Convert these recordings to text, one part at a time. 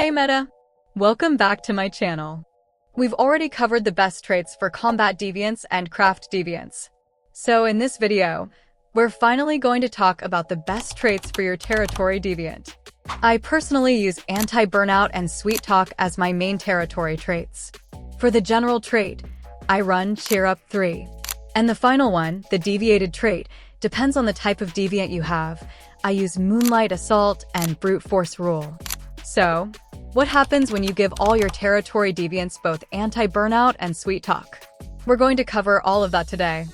Hey Meta! Welcome back to my channel. We've already covered the best traits for combat deviants and craft deviants. So in this video, we're finally going to talk about the best traits for your Territory Deviant. I personally use Anti Burnout and Sweet Talk as my main Territory traits. For the general trait, I run Cheer Up 3. And the final one, the Deviated Trait, depends on the type of deviant you have. I use Moonlight Assault and Brute Force Rule. So, what happens when you give all your Territory Deviants both Anti Burnout and Sweet Talk? We're going to cover all of that today.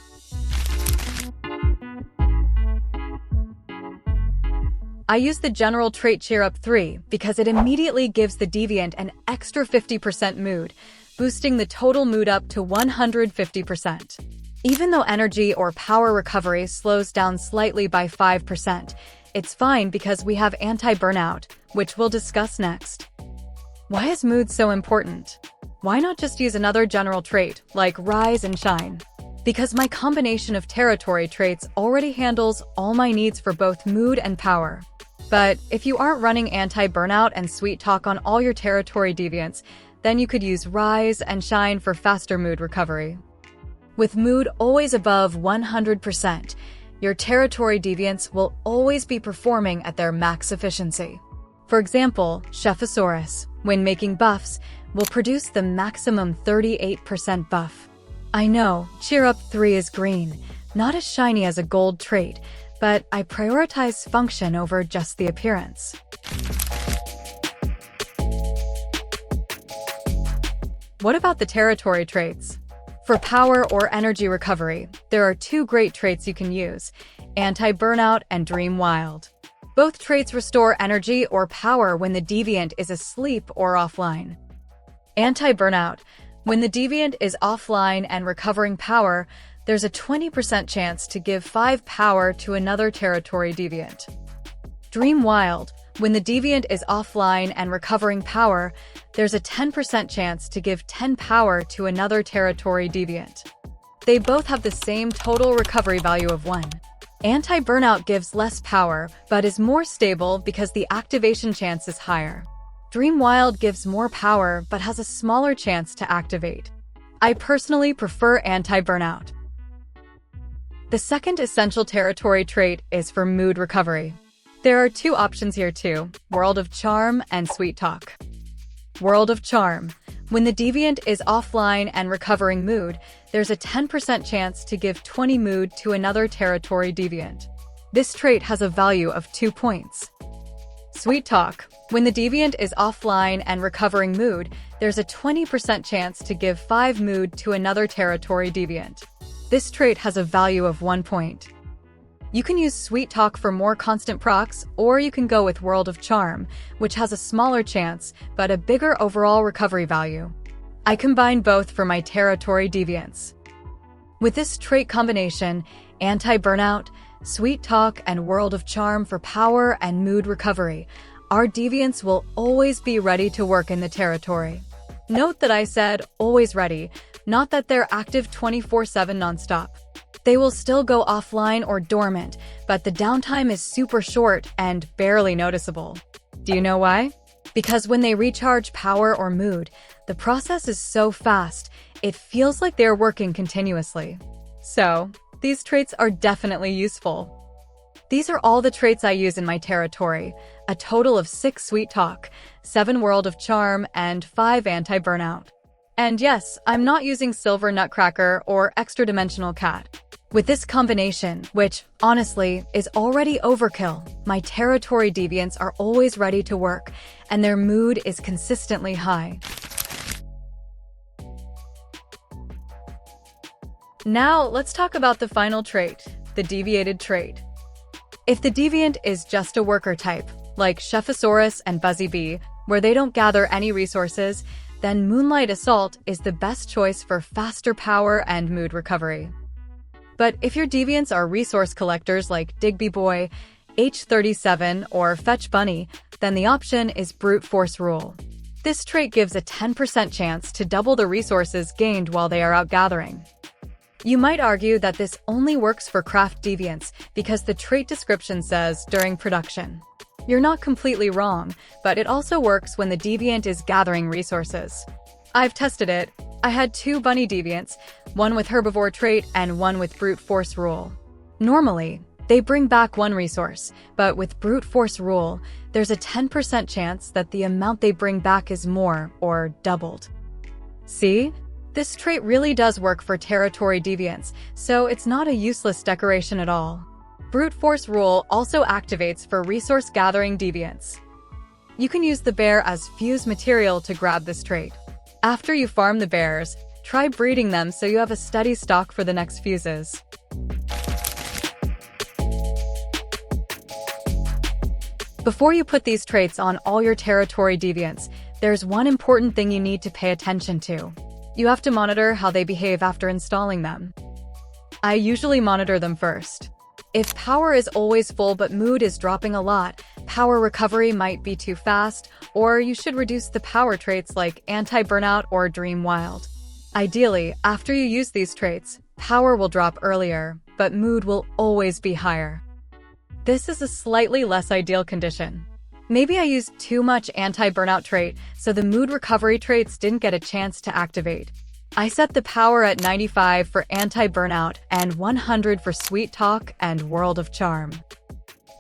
I use the general trait Cheer Up 3 because it immediately gives the deviant an extra 50% mood, boosting the total mood up to 150%. Even though energy or power recovery slows down slightly by 5%, it's fine because we have anti-burnout, which we'll discuss next. Why is mood so important? Why not just use another general trait, like Rise and Shine? Because my combination of Territory traits already handles all my needs for both mood and power. But if you aren't running anti-burnout and Sweet Talk on all your Territory Deviants, then you could use Rise and Shine for faster mood recovery. With mood always above 100%, your Territory Deviants will always be performing at their max efficiency. For example, Chefosaurus, when making buffs, will produce the maximum 38% buff. I know, Cheer Up 3 is green, not as shiny as a gold trait, but I prioritize function over just the appearance. What about the Territory traits? For power or energy recovery, there are two great traits you can use, Anti-Burnout and Dream Wild. Both traits restore energy or power when the deviant is asleep or offline. Anti-Burnout. When the deviant is offline and recovering power, there's a 20% chance to give 5 power to another Territory Deviant. Dream Wild. When the deviant is offline and recovering power, there's a 10% chance to give 10 power to another Territory Deviant. They both have the same total recovery value of 1. Anti-Burnout gives less power, but is more stable because the activation chance is higher. Dream Wild gives more power, but has a smaller chance to activate. I personally prefer Anti-Burnout. The second essential Territory trait is for mood recovery. There are two options here too, World of Charm and Sweet Talk. World of Charm. When the deviant is offline and recovering mood, there's a 10% chance to give 20 mood to another Territory Deviant. This trait has a value of 2 points. Sweet Talk. When the deviant is offline and recovering mood, there's a 20% chance to give 5 mood to another Territory Deviant. This trait has a value of 1 point. You can use Sweet Talk for more constant procs, or you can go with World of Charm, which has a smaller chance, but a bigger overall recovery value. I combine both for my Territory Deviants. With this trait combination, Anti-Burnout, Sweet Talk, and World of Charm for power and mood recovery, our deviants will always be ready to work in the Territory. Note that I said always ready, not that they're active 24/7 nonstop. They will still go offline or dormant, but the downtime is super short and barely noticeable. Do you know why? Because when they recharge power or mood, the process is so fast, it feels like they're working continuously. So, these traits are definitely useful. These are all the traits I use in my Territory, a total of 6 Sweet Talk, 7 World of Charm, and 5 Anti-Burnout. And yes, I'm not using Silver Nutcracker or Extra Dimensional Cat. With this combination, which, honestly, is already overkill, my Territory Deviants are always ready to work, and their mood is consistently high. Now, let's talk about the final trait, the Deviated Trait. If the deviant is just a worker type, like Chefosaurus and Buzzy Bee, where they don't gather any resources, then Moonlight Assault is the best choice for faster power and mood recovery. But if your deviants are resource collectors like Digby Boy, H37, or Fetch Bunny, then the option is Brute Force Rule. This trait gives a 10% chance to double the resources gained while they are out gathering. You might argue that this only works for craft deviants because the trait description says during production. You're not completely wrong, but it also works when the deviant is gathering resources. I've tested it. I had 2 bunny deviants, one with herbivore trait and one with brute force rule. Normally, they bring back 1 resource, but with brute force rule, there's a 10% chance that the amount they bring back is more, or doubled. See? This trait really does work for Territory Deviants, so it's not a useless decoration at all. Brute force rule also activates for resource gathering deviants. You can use the bear as fuse material to grab this trait. After you farm the bears, try breeding them so you have a steady stock for the next fuses. Before you put these traits on all your Territory Deviants, there's one important thing you need to pay attention to. You have to monitor how they behave after installing them. I usually monitor them first. If power is always full but mood is dropping a lot, power recovery might be too fast, or you should reduce the power traits like Anti Burnout or Dream Wild. Ideally, after you use these traits, power will drop earlier, but mood will always be higher. This is a slightly less ideal condition. Maybe I used too much Anti Burnout trait, so the mood recovery traits didn't get a chance to activate. I set the power at 95 for Anti Burnout and 100 for Sweet Talk and World of Charm.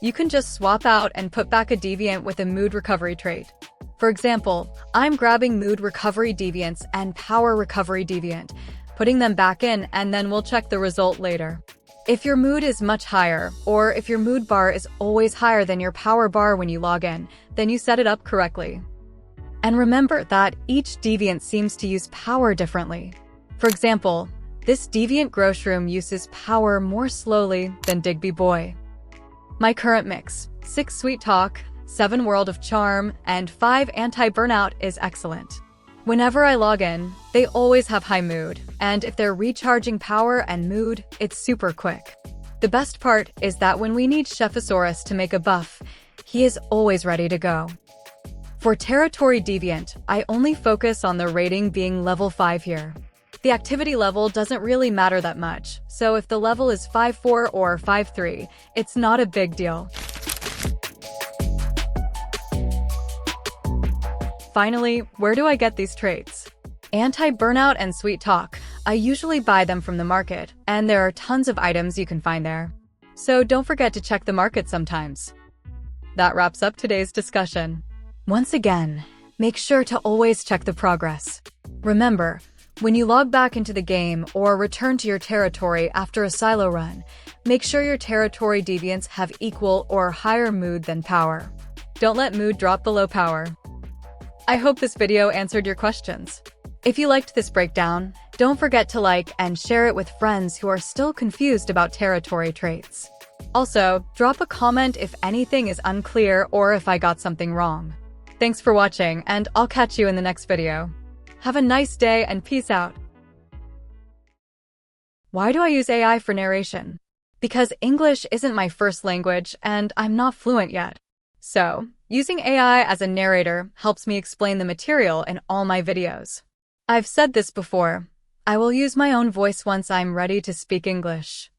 You can just swap out and put back a deviant with a mood recovery trait. For example, I'm grabbing mood recovery deviants and power recovery deviant, putting them back in, and then we'll check the result later. If your mood is much higher, or if your mood bar is always higher than your power bar when you log in, then you set it up correctly. And remember that each deviant seems to use power differently. For example, this deviant Groshroom uses power more slowly than Digby Boy. My current mix, 6 Sweet Talk, 7 World of Charm, and 5 Anti Burnout is excellent. Whenever I log in, they always have high mood, and if they're recharging power and mood, it's super quick. The best part is that when we need Chefosaurus to make a buff, he is always ready to go. For Territory Deviant, I only focus on the rating being level 5 here. The activity level doesn't really matter that much, so if the level is 5-4 or 5-3, it's not a big deal. Finally, where do I get these traits? Anti Burnout and Sweet Talk. I usually buy them from the market, and there are tons of items you can find there. So don't forget to check the market sometimes. That wraps up today's discussion. Once again, make sure to always check the progress. Remember, when you log back into the game or return to your territory after a silo run, make sure your Territory Deviants have equal or higher mood than power. Don't let mood drop below power. I hope this video answered your questions. If you liked this breakdown, don't forget to like and share it with friends who are still confused about territory traits. Also, drop a comment if anything is unclear or if I got something wrong. Thanks for watching, and I'll catch you in the next video. Have a nice day and peace out. Why do I use AI for narration? Because English isn't my first language and I'm not fluent yet. So, using AI as a narrator helps me explain the material in all my videos. I've said this before, I will use my own voice once I'm ready to speak English.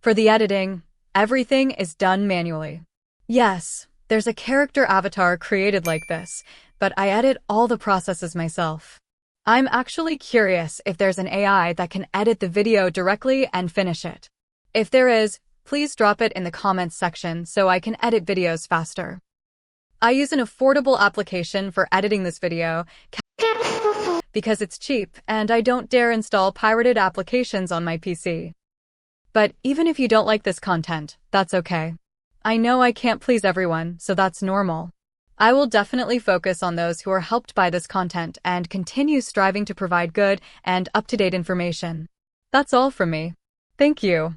For the editing, everything is done manually. Yes, there's a character avatar created like this, but I edit all the processes myself. I'm actually curious if there's an AI that can edit the video directly and finish it. If there is, please drop it in the comments section so I can edit videos faster. I use an affordable application for editing this video because it's cheap and I don't dare install pirated applications on my PC. But even if you don't like this content, that's okay. I know I can't please everyone, so that's normal. I will definitely focus on those who are helped by this content and continue striving to provide good and up-to-date information. That's all from me. Thank you.